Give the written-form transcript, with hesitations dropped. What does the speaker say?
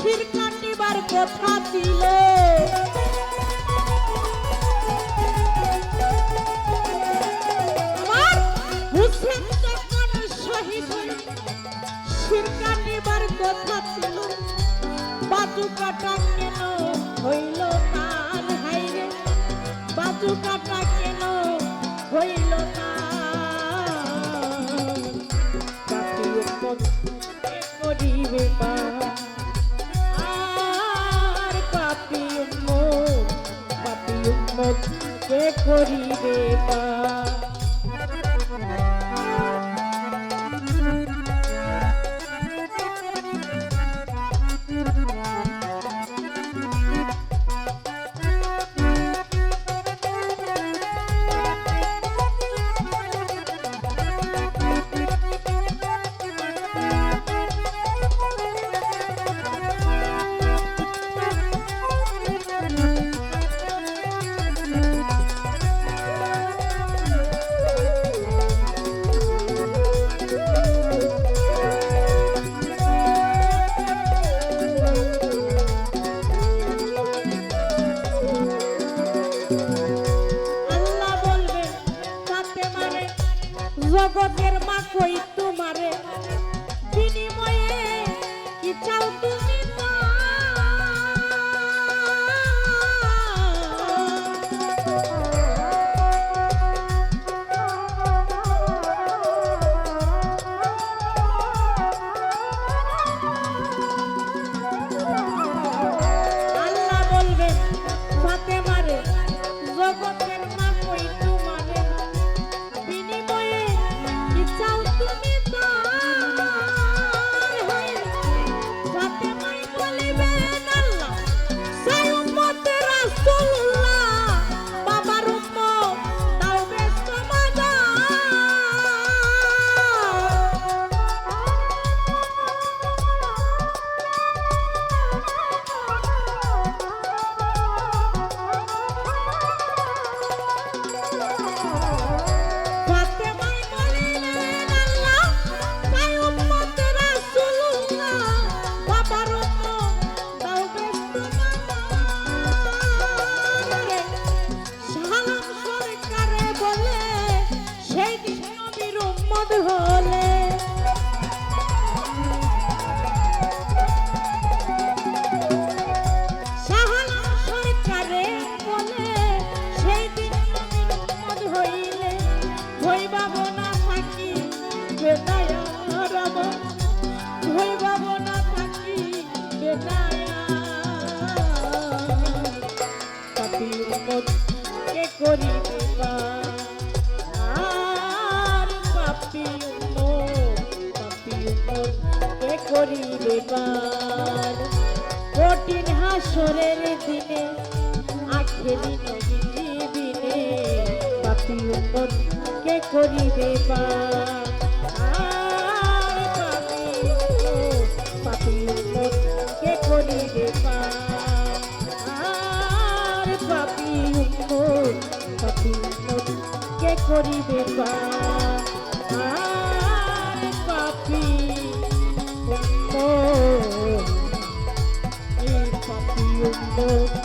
শিরকাটিবার কথা ছিল আমার হুসেন যখন শহীদ হল শিরকাটিবার কথা ছিল বাজু কাটা কেন হইল তার হাইরে বাজু কাটা কেন হইল করিবে আর পাপি উম্মত কে করিবে জগতের মা কই তোমারে বিনিময়ে কি চাও তুমি আল্লাহ বলবেন ফাতেমারে জগতের মা কই তোমারে বিনিময়ে কি চাও তুমি তার হয় ফাতেমাই বলিবেন আল্লাহ সেই উম্মতে রাসূলুল্লাহ বাবার উম্মত তাও ব্যস্ত মাজার হলে শাহালাম সরকারে বলে সেই দিন নবীর উম্মত হইলে হইবাব না থাকি বেদায়া রব হইবাব না থাকি বেদায়া পাপী উম্মত কে করিবে করিবে কঠিন হাসরের দিনে আখেরি নবীজি বিনে পাপী উম্মত কে করিবে পাপী উম্মত কে করিবে পাপী উম্মত কে করিবে পাপী পাপী উম্মত